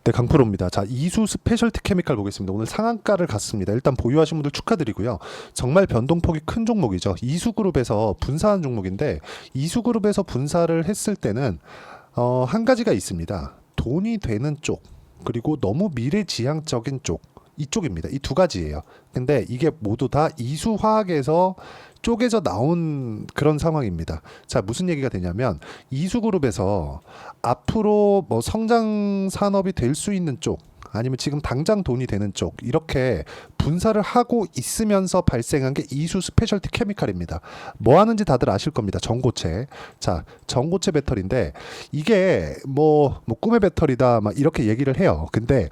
네, 강프로입니다. 자, 이수 스페셜티 케미칼 보겠습니다. 오늘 상한가를 갔습니다. 일단 보유하신 분들 축하드리고요. 정말 변동폭이 큰 종목이죠. 이수그룹에서 분사한 종목인데 이수그룹에서 분사를 했을 때는 한 가지가 있습니다. 돈이 되는 쪽 그리고 너무 미래지향적인 쪽 이쪽입니다. 이 두 가지예요. 근데 이게 모두 다 이수화학에서 쪼개져 나온 그런 상황입니다. 자, 무슨 얘기가 되냐면 이수그룹에서 앞으로 뭐 성장 산업이 될 수 있는 쪽 아니면 지금 당장 돈이 되는 쪽 이렇게 분사를 하고 있으면서 발생한 게 이수 스페셜티 케미칼입니다. 뭐 하는지 다들 아실 겁니다. 전고체. 자, 전고체 배터리인데 이게 뭐 꿈의 배터리다 막 이렇게 얘기를 해요. 근데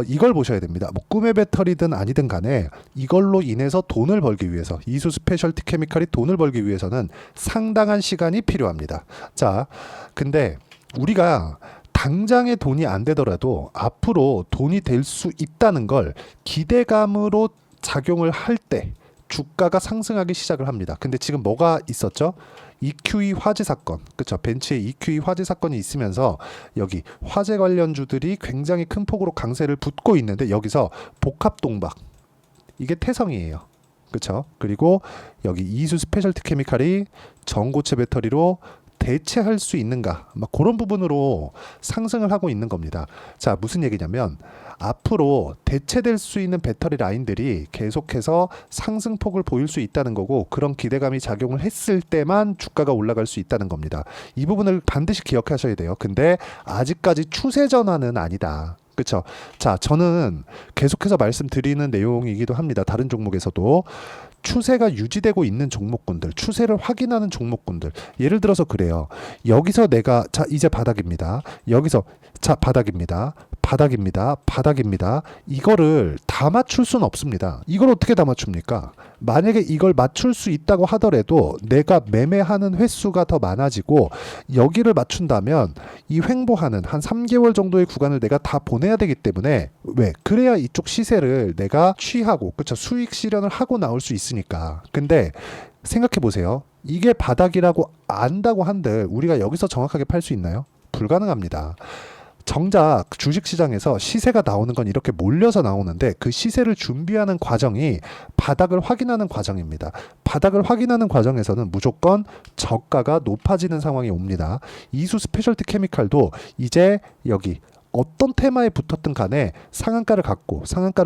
이걸 보셔야 됩니다. 뭐 꿈의 배터리든 아니든 간에 이걸로 인해서 돈을 벌기 위해서 이수 스페셜티 케미칼이 돈을 벌기 위해서는 상당한 시간이 필요합니다. 자, 근데 우리가 당장의 돈이 안 되더라도 앞으로 돈이 될 수 있다는 걸 기대감으로 작용을 할 때 주가가 상승하기 시작을 합니다. 근데 지금 뭐가 있었죠? EQE 화재 사건, 그렇죠? 벤츠의 EQE 화재 사건이 있으면서 여기 화재 관련주들이 굉장히 큰 폭으로 강세를 붙고 있는데 여기서 복합동박 이게 태성이에요, 그렇죠? 그리고 여기 이수 스페셜티 케미칼이 전고체 배터리로 대체할 수 있는가 막 그런 부분으로 상승을 하고 있는 겁니다. 자, 무슨 얘기냐면 앞으로 대체될 수 있는 배터리 라인들이 계속해서 상승폭을 보일 수 있다는 거고 그런 기대감이 작용을 했을 때만 주가가 올라갈 수 있다는 겁니다. 이 부분을 반드시 기억하셔야 돼요. 근데 아직까지 추세 전환은 아니다. 그렇죠? 자, 저는 계속해서 말씀드리는 내용이기도 합니다. 다른 종목에서도 추세가 유지되고 있는 종목군들, 추세를 확인하는 종목군들. 예를 들어서 그래요. 여기서 내가 자 이제 바닥입니다. 여기서 자 바닥입니다. 바닥입니다. 바닥입니다. 이거를 다 맞출 수는 없습니다. 이걸 어떻게 다 맞춥니까? 만약에 이걸 맞출 수 있다고 하더라도 내가 매매하는 횟수가 더 많아지고 여기를 맞춘다면 이 횡보하는 한 3개월 정도의 구간을 내가 다 보내야 되기 때문에 왜? 그래야 이쪽 시세를 내가 취하고 그쵸? 수익 실현을 하고 나올 수 있으니까. 근데 생각해 보세요. 이게 바닥이라고 안다고 한들 우리가 여기서 정확하게 팔 수 있나요? 불가능합니다. 정작 주식시장에서 시세가 나오는 건 이렇게 몰려서 나오는데 그 시세를 준비하는 과정이 바닥을 확인하는 과정입니다. 바닥을 확인하는 과정에서는 무조건 저가가 높아지는 상황이 옵니다. 이수 스페셜티 케미칼도 이제 여기 어떤 테마에 붙었든 간에 상한가를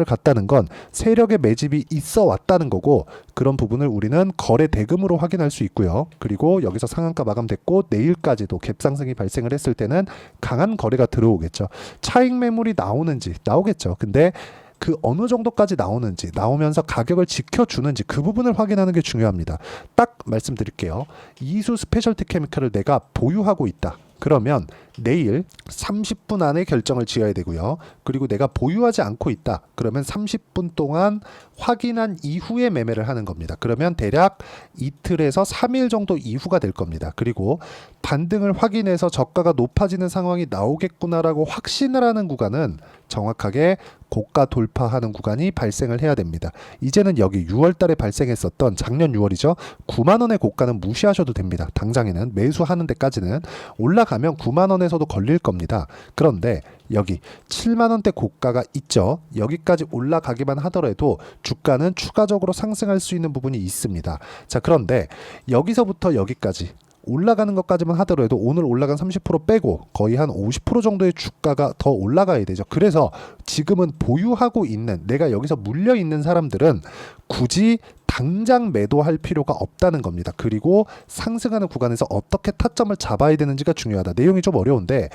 갔다는 건 세력의 매집이 있어 왔다는 거고 그런 부분을 우리는 거래 대금으로 확인할 수 있고요. 그리고 여기서 상한가 마감됐고 내일까지도 갭상승이 발생을 했을 때는 강한 거래가 들어오겠죠. 차익 매물이 나오겠죠. 근데 그 어느 정도까지 나오는지 나오면서 가격을 지켜주는지 그 부분을 확인하는 게 중요합니다. 딱 말씀드릴게요. 이수 스페셜티 케미칼을 내가 보유하고 있다. 그러면 내일 30분 안에 결정을 지어야 되고요. 그리고 내가 보유하지 않고 있다. 그러면 30분 동안 확인한 이후에 매매를 하는 겁니다. 그러면 대략 이틀에서 3일 정도 이후가 될 겁니다. 그리고 반등을 확인해서 저가가 높아지는 상황이 나오겠구나라고 확신을 하는 구간은 정확하게 고가 돌파하는 구간이 발생을 해야 됩니다. 이제는 여기 6월 달에 발생했었던 작년 6월이죠. 9만 원의 고가는 무시하셔도 됩니다. 당장에는 매수하는 데까지는 올라가면 9만 원에서도 걸릴 겁니다. 그런데 여기 7만 원대 고가가 있죠. 여기까지 올라가기만 하더라도 주가는 추가적으로 상승할 수 있는 부분이 있습니다. 자, 그런데 여기서부터 여기까지 올라가는 것까지만 하더라도 오늘 올라간 30% 빼고 거의 한 50% 정도의 주가가 더 올라가야 되죠. 그래서 지금은 보유하고 있는 내가 여기서 물려 있는 사람들은 굳이 당장 매도할 필요가 없다는 겁니다. 그리고 상승하는 구간에서 어떻게 타점을 잡아야 되는지가 중요하다. 내용이 좀 어려운데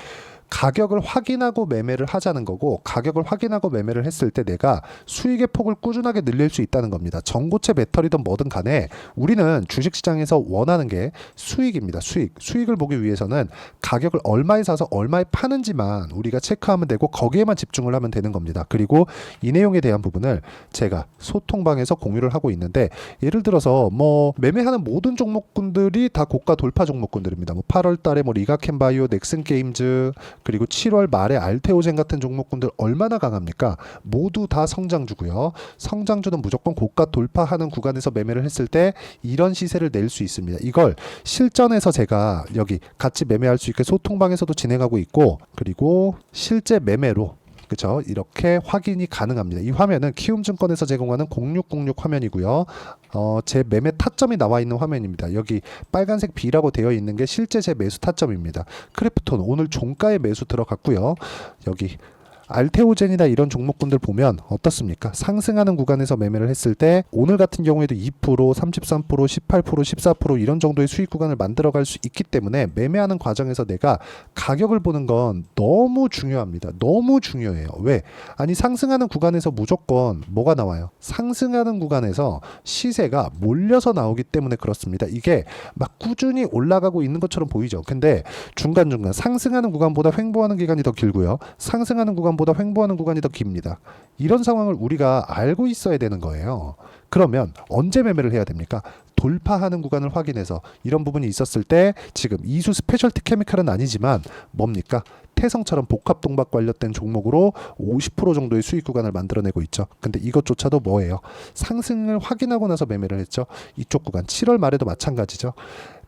가격을 확인하고 매매를 하자는 거고 가격을 확인하고 매매를 했을 때 내가 수익의 폭을 꾸준하게 늘릴 수 있다는 겁니다. 전고체 배터리든 뭐든 간에 우리는 주식시장에서 원하는 게 수익입니다. 수익을 보기 위해서는 가격을 얼마에 사서 얼마에 파는지만 우리가 체크하면 되고 거기에만 집중을 하면 되는 겁니다. 그리고 이 내용에 대한 부분을 제가 소통방에서 공유를 하고 있는데 예를 들어서 뭐 매매하는 모든 종목군들이 다 고가 돌파 종목군들입니다. 뭐 8월 달에 뭐 리가캔바이오, 넥슨게임즈 그리고 7월 말에 알테오젠 같은 종목군들 얼마나 강합니까? 모두 다 성장주고요. 성장주는 무조건 고가 돌파하는 구간에서 매매를 했을 때 이런 시세를 낼 수 있습니다. 이걸 실전에서 제가 여기 같이 매매할 수 있게 소통방에서도 진행하고 있고, 그리고 실제 매매로, 그렇죠, 이렇게 확인이 가능합니다. 이 화면은 키움증권에서 제공하는 0606 화면이고요. 제 매매 타점이 나와 있는 화면입니다. 여기 빨간색 B라고 되어 있는 게 실제 제 매수 타점입니다. 크래프톤 오늘 종가에 매수 들어갔고요. 여기 알테오젠이나 이런 종목군들 보면 어떻습니까? 상승하는 구간에서 매매를 했을 때 오늘 같은 경우에도 2%, 33%, 18%, 14% 이런 정도의 수익 구간을 만들어갈 수 있기 때문에 매매하는 과정에서 내가 가격을 보는 건 너무 중요합니다. 너무 중요해요. 왜? 아니 상승하는 구간에서 무조건 뭐가 나와요? 상승하는 구간에서 시세가 몰려서 나오기 때문에 그렇습니다. 이게 막 꾸준히 올라가고 있는 것처럼 보이죠. 근데 중간중간 상승하는 구간보다 횡보하는 기간이 더 길고요. 상승하는 구간보다 횡보하는 구간이 더 깁니다. 이런 상황을 우리가 알고 있어야 되는 거예요. 그러면 언제 매매를 해야 됩니까? 돌파하는 구간을 확인해서 이런 부분이 있었을 때 지금 이수 스페셜티 케미칼은 아니지만 뭡니까? 태성처럼 복합동박 관련된 종목으로 50% 정도의 수익 구간을 만들어내고 있죠. 근데 이것조차도 뭐예요? 상승을 확인하고 나서 매매를 했죠. 이쪽 구간 7월 말에도 마찬가지죠.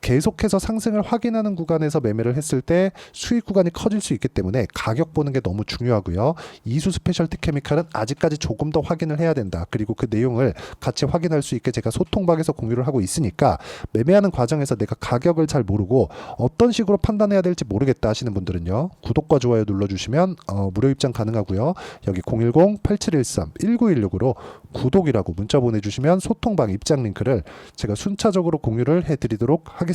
계속해서 상승을 확인하는 구간에서 매매를 했을 때 수익 구간이 커질 수 있기 때문에 가격 보는 게 너무 중요하고요. 이수 스페셜티 케미칼은 아직까지 조금 더 확인을 해야 된다. 그리고 그 내용을 같이 확인할 수 있게 제가 소통방에서 공유를 하고 있으니까 매매하는 과정에서 내가 가격을 잘 모르고 어떤 식으로 판단해야 될지 모르겠다 하시는 분들은요. 구독과 좋아요 눌러주시면 무료 입장 가능하고요. 여기 010-8713-1916으로 구독이라고 문자 보내주시면 소통방 입장 링크를 제가 순차적으로 공유를 해드리도록 하겠습니다.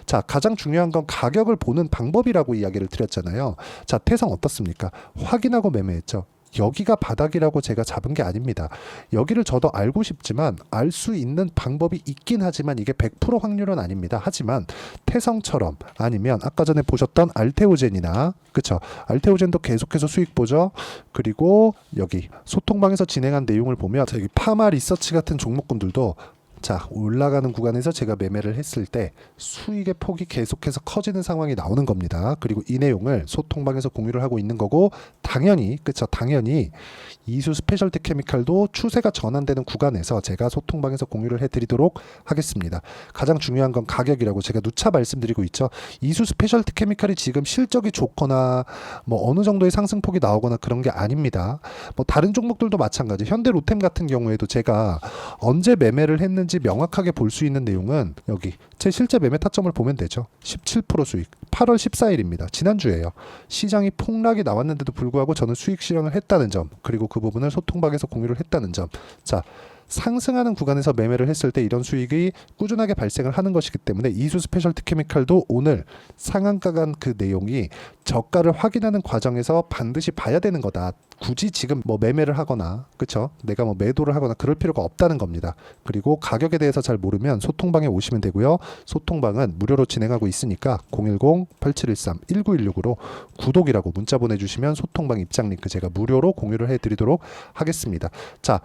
자, 가장 중요한 건 가격을 보는 방법이라고 이야기를 드렸잖아요. 자, 태성 어떻습니까? 확인하고 매매했죠. 여기가 바닥이라고 제가 잡은 게 아닙니다. 여기를 저도 알고 싶지만 알 수 있는 방법이 있긴 하지만 이게 100% 확률은 아닙니다. 하지만 태성처럼 아니면 아까 전에 보셨던 알테오젠이나 그쵸? 알테오젠도 계속해서 수익 보죠. 그리고 여기 소통방에서 진행한 내용을 보면 여기 파마 리서치 같은 종목군들도 자, 올라가는 구간에서 제가 매매를 했을 때 수익의 폭이 계속해서 커지는 상황이 나오는 겁니다. 그리고 이 내용을 소통방에서 공유를 하고 있는 거고 당연히 그쵸? 당연히 이수 스페셜티 케미칼도 추세가 전환되는 구간에서 제가 소통방에서 공유를 해드리도록 하겠습니다. 가장 중요한 건 가격이라고 제가 누차 말씀드리고 있죠. 이수 스페셜티 케미칼이 지금 실적이 좋거나 뭐 어느 정도의 상승폭이 나오거나 그런 게 아닙니다. 뭐 다른 종목들도 마찬가지. 현대로템 같은 경우에도 제가 언제 매매를 했는지 명확하게 볼 수 있는 내용은 여기 제 실제 매매 타점을 보면 되죠. 17% 수익 8월 14일입니다. 지난주에요. 시장이 폭락이 나왔는데도 불구하고 저는 수익 실현을 했다는 점, 그리고 그 부분을 소통방에서 공유를 했다는 점. 자, 상승하는 구간에서 매매를 했을 때 이런 수익이 꾸준하게 발생을 하는 것이기 때문에 이수 스페셜티 케미칼도 오늘 상한가 간 그 내용이 저가를 확인하는 과정에서 반드시 봐야 되는 거다. 굳이 지금 뭐 매매를 하거나 그쵸? 내가 뭐 매도를 하거나 그럴 필요가 없다는 겁니다. 그리고 가격에 대해서 잘 모르면 소통방에 오시면 되고요. 소통방은 무료로 진행하고 있으니까 010-8713-1916으로 구독이라고 문자 보내주시면 소통방 입장 링크 제가 무료로 공유를 해드리도록 하겠습니다. 자,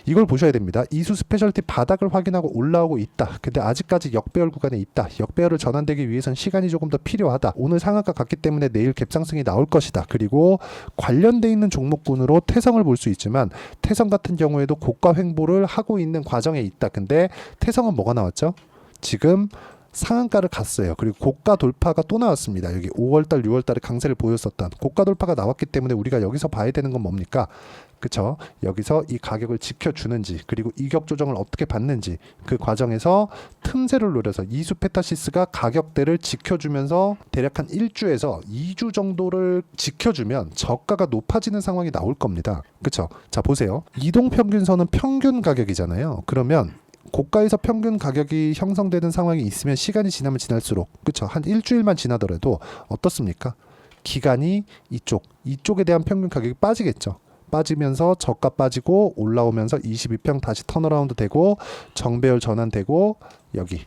이걸 보셔야 됩니다. 이수 스페셜티 바닥을 확인하고 올라오고 있다. 근데 아직까지 역배열 구간에 있다. 역배열을 전환되기 위해선 시간이 조금 더 필요하다. 오늘 상한가 갔기 때문에 내일 갭상승이 나올 것이다. 그리고 관련돼 있는 종목군으로 태성을 볼 수 있지만 태성 같은 경우에도 고가 횡보를 하고 있는 과정에 있다. 근데 태성은 뭐가 나왔죠? 지금 상한가를 갔어요. 그리고 고가 돌파가 또 나왔습니다. 여기 5월달, 6월달에 강세를 보였었던 고가 돌파가 나왔기 때문에 우리가 여기서 봐야 되는 건 뭡니까? 그쵸? 여기서 이 가격을 지켜주는지 그리고 이격 조정을 어떻게 받는지 그 과정에서 틈새를 노려서 이수 페타시스가 가격대를 지켜주면서 대략 한 1주에서 2주 정도를 지켜주면 저가가 높아지는 상황이 나올 겁니다. 그쵸? 자, 보세요. 이동평균선은 평균 가격이잖아요. 그러면 고가에서 평균 가격이 형성되는 상황이 있으면 시간이 지나면 지날수록 그쵸? 한 일주일만 지나더라도 어떻습니까? 기간이 이쪽에 대한 평균 가격이 빠지겠죠. 빠지면서 저가 빠지고 올라오면서 22평 다시 턴어라운드 되고 정배열 전환되고 여기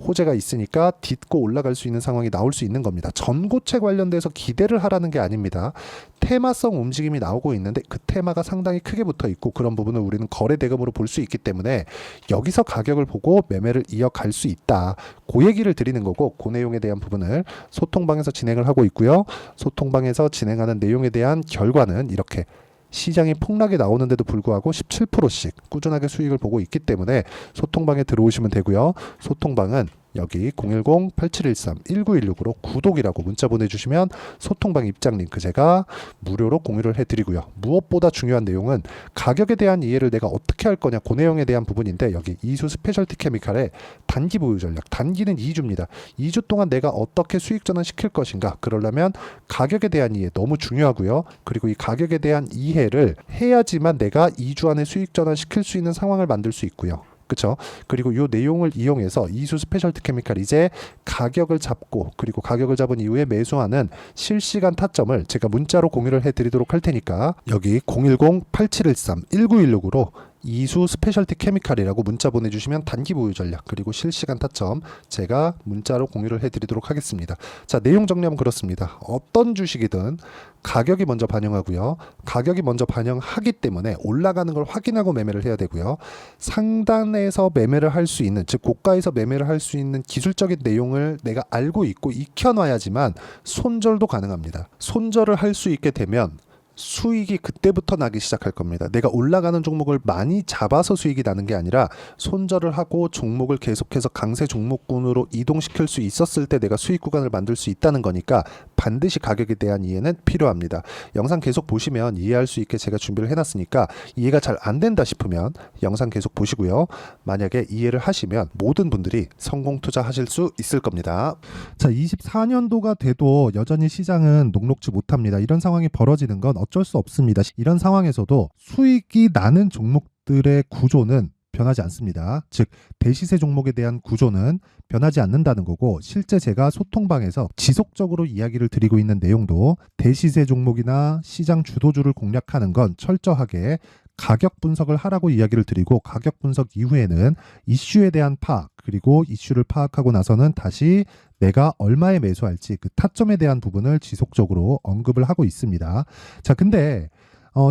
호재가 있으니까 딛고 올라갈 수 있는 상황이 나올 수 있는 겁니다. 전고체 관련돼서 기대를 하라는 게 아닙니다. 테마성 움직임이 나오고 있는데 그 테마가 상당히 크게 붙어 있고 그런 부분을 우리는 거래 대금으로 볼 수 있기 때문에 여기서 가격을 보고 매매를 이어갈 수 있다. 그 얘기를 드리는 거고 그 내용에 대한 부분을 소통방에서 진행을 하고 있고요. 소통방에서 진행하는 내용에 대한 결과는 이렇게 시장이 폭락이 나오는데도 불구하고 17%씩 꾸준하게 수익을 보고 있기 때문에 소통방에 들어오시면 되고요. 소통방은 여기 010-8713-1916으로 구독이라고 문자 보내주시면 소통방 입장 링크 제가 무료로 공유를 해드리고요. 무엇보다 중요한 내용은 가격에 대한 이해를 내가 어떻게 할 거냐 그 내용에 대한 부분인데 여기 이수 스페셜티 케미칼의 단기 보유 전략, 단기는 2주입니다. 2주 동안 내가 어떻게 수익 전환 시킬 것인가, 그러려면 가격에 대한 이해 너무 중요하고요. 그리고 이 가격에 대한 이해를 해야지만 내가 2주 안에 수익 전환 시킬 수 있는 상황을 만들 수 있고요. 그렇죠? 그리고 이 내용을 이용해서 이수 스페셜티 케미칼 이제 가격을 잡고 그리고 가격을 잡은 이후에 매수하는 실시간 타점을 제가 문자로 공유를 해드리도록 할 테니까 여기 010-8713-1916으로 이수 스페셜티 케미칼이라고 문자 보내주시면 단기 보유 전략 그리고 실시간 타점 제가 문자로 공유를 해드리도록 하겠습니다. 자, 내용 정리하면 그렇습니다. 어떤 주식이든 가격이 먼저 반영하고요. 가격이 먼저 반영하기 때문에 올라가는 걸 확인하고 매매를 해야 되고요. 상단에서 매매를 할 수 있는, 즉 고가에서 매매를 할 수 있는 기술적인 내용을 내가 알고 있고 익혀놔야지만 손절도 가능합니다. 손절을 할 수 있게 되면 수익이 그때부터 나기 시작할 겁니다. 내가 올라가는 종목을 많이 잡아서 수익이 나는 게 아니라 손절을 하고 종목을 계속해서 강세 종목군으로 이동시킬 수 있었을 때 내가 수익 구간을 만들 수 있다는 거니까 반드시 가격에 대한 이해는 필요합니다. 영상 계속 보시면 이해할 수 있게 제가 준비를 해놨으니까 이해가 잘 안 된다 싶으면 영상 계속 보시고요. 만약에 이해를 하시면 모든 분들이 성공 투자하실 수 있을 겁니다. 자, 24년도가 돼도 여전히 시장은 녹록지 못합니다. 이런 상황이 벌어지는 건 어쩔 수 없습니다. 이런 상황에서도 수익이 나는 종목들의 구조는 변하지 않습니다. 즉 대시세 종목에 대한 구조는 변하지 않는다는 거고, 실제 제가 소통방에서 지속적으로 이야기를 드리고 있는 내용도 대시세 종목이나 시장 주도주를 공략하는 건 철저하게 가격 분석을 하라고 이야기를 드리고, 가격 분석 이후에는 이슈에 대한 파악, 그리고 이슈를 파악하고 나서는 다시 내가 얼마에 매수할지 그 타점에 대한 부분을 지속적으로 언급을 하고 있습니다. 자, 근데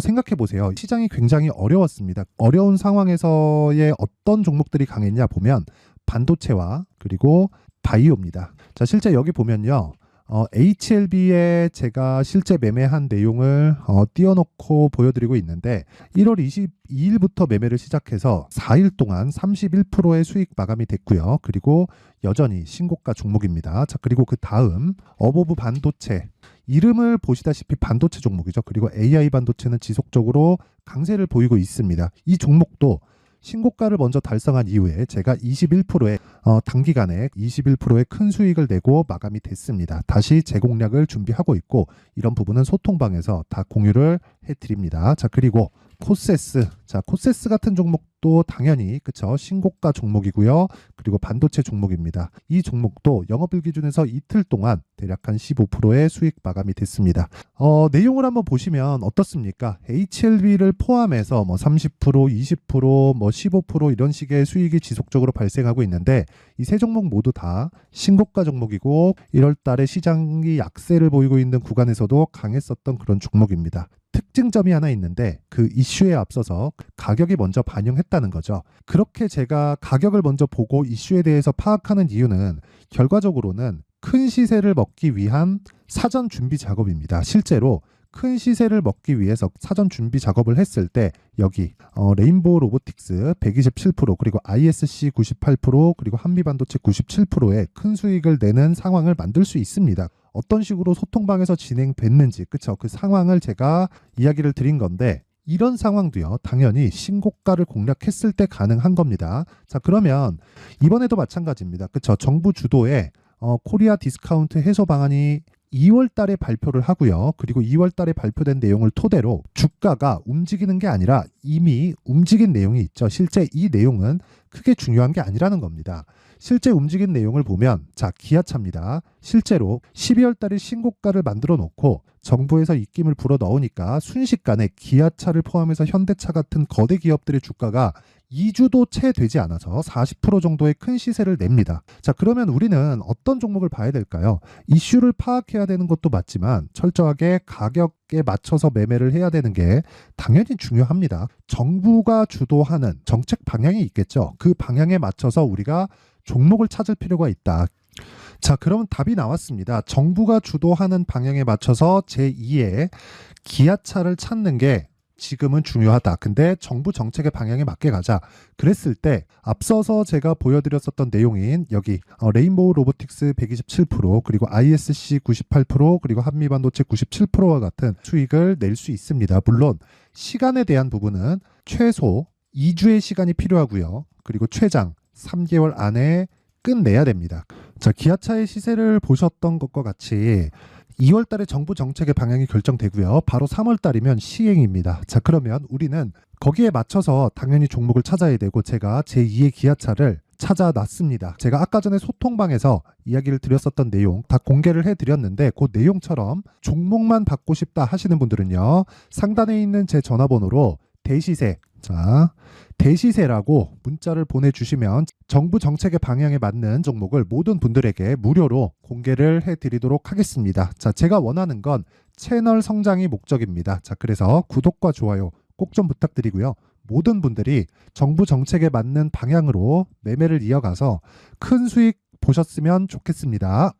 생각해 보세요. 시장이 굉장히 어려웠습니다. 어려운 상황에서의 어떤 종목들이 강했냐 보면 반도체와 그리고 바이오입니다. 자, 실제 여기 보면요. HLB에 제가 실제 매매한 내용을 띄워놓고 보여드리고 있는데 1월 22일부터 매매를 시작해서 4일 동안 31%의 수익 마감이 됐고요. 그리고 여전히 신고가 종목입니다. 자, 그리고 그 다음 어보브 반도체, 이름을 보시다시피 반도체 종목이죠. 그리고 AI 반도체는 지속적으로 강세를 보이고 있습니다. 이 종목도 신고가를 먼저 달성한 이후에 제가 21%의 단기간에 21%의 큰 수익을 내고 마감이 됐습니다. 다시 재공략을 준비하고 있고, 이런 부분은 소통방에서 다 공유를 해드립니다. 자, 그리고 코세스, 자, 코세스 같은 종목도 당연히 그쵸, 신고가 종목이고요. 그리고 반도체 종목입니다. 이 종목도 영업일 기준에서 이틀 동안 대략 한 15%의 수익 마감이 됐습니다. 내용을 한번 보시면 어떻습니까? HLB를 포함해서 뭐 30%, 20%, 뭐 15% 이런 식의 수익이 지속적으로 발생하고 있는데, 이 세 종목 모두 다 신고가 종목이고 1월 달에 시장이 약세를 보이고 있는 구간에서도 강했었던 그런 종목입니다. 특징점이 하나 있는데 그 이슈에 앞서서 가격이 먼저 반영했다는 거죠. 그렇게 제가 가격을 먼저 보고 이슈에 대해서 파악하는 이유는 결과적으로는 큰 시세를 먹기 위한 사전 준비 작업입니다. 실제로 큰 시세를 먹기 위해서 사전 준비 작업을 했을 때 여기 레인보우 로보틱스 127%, 그리고 ISC 98%, 그리고 한미반도체 97%의 큰 수익을 내는 상황을 만들 수 있습니다. 어떤 식으로 소통방에서 진행됐는지, 그쵸? 그 상황을 제가 이야기를 드린 건데, 이런 상황도요, 당연히 신고가를 공략했을 때 가능한 겁니다. 자, 그러면 이번에도 마찬가지입니다. 그쵸? 정부 주도의 코리아 디스카운트 해소 방안이 2월 달에 발표를 하고요. 그리고 2월 달에 발표된 내용을 토대로 주가가 움직이는 게 아니라 이미 움직인 내용이 있죠. 실제 이 내용은 크게 중요한 게 아니라는 겁니다. 실제 움직인 내용을 보면, 자, 기아차입니다. 실제로 12월 달에 신고가를 만들어 놓고 정부에서 입김을 불어 넣으니까 순식간에 기아차를 포함해서 현대차 같은 거대 기업들의 주가가 2주도 채 되지 않아서 40% 정도의 큰 시세를 냅니다. 자, 그러면 우리는 어떤 종목을 봐야 될까요? 이슈를 파악해야 되는 것도 맞지만 철저하게 가격에 맞춰서 매매를 해야 되는 게 당연히 중요합니다. 정부가 주도하는 정책 방향이 있겠죠. 그 방향에 맞춰서 우리가 종목을 찾을 필요가 있다. 자, 그러면 답이 나왔습니다. 정부가 주도하는 방향에 맞춰서 제2의 기아차를 찾는 게 지금은 중요하다. 근데 정부 정책의 방향에 맞게 가자. 그랬을 때 앞서서 제가 보여드렸었던 내용인 여기 레인보우 로보틱스 127% 그리고 ISC 98% 그리고 한미반도체 97%와 같은 수익을 낼 수 있습니다. 물론 시간에 대한 부분은 최소 2주의 시간이 필요하고요. 그리고 최장 3개월 안에 끝내야 됩니다. 자, 기아차의 시세를 보셨던 것과 같이 2월 달에 정부 정책의 방향이 결정되고요. 바로 3월 달이면 시행입니다. 자, 그러면 우리는 거기에 맞춰서 당연히 종목을 찾아야 되고 제가 제2의 기아차를 찾아놨습니다. 제가 아까 전에 소통방에서 이야기를 드렸었던 내용 다 공개를 해드렸는데 그 내용처럼 종목만 받고 싶다 하시는 분들은요. 상단에 있는 제 전화번호로 대시세, 자, 대시세라고 문자를 보내주시면 정부 정책의 방향에 맞는 종목을 모든 분들에게 무료로 공개를 해드리도록 하겠습니다. 자, 제가 원하는 건 채널 성장이 목적입니다. 자, 그래서 구독과 좋아요 꼭 좀 부탁드리고요. 모든 분들이 정부 정책에 맞는 방향으로 매매를 이어가서 큰 수익 보셨으면 좋겠습니다.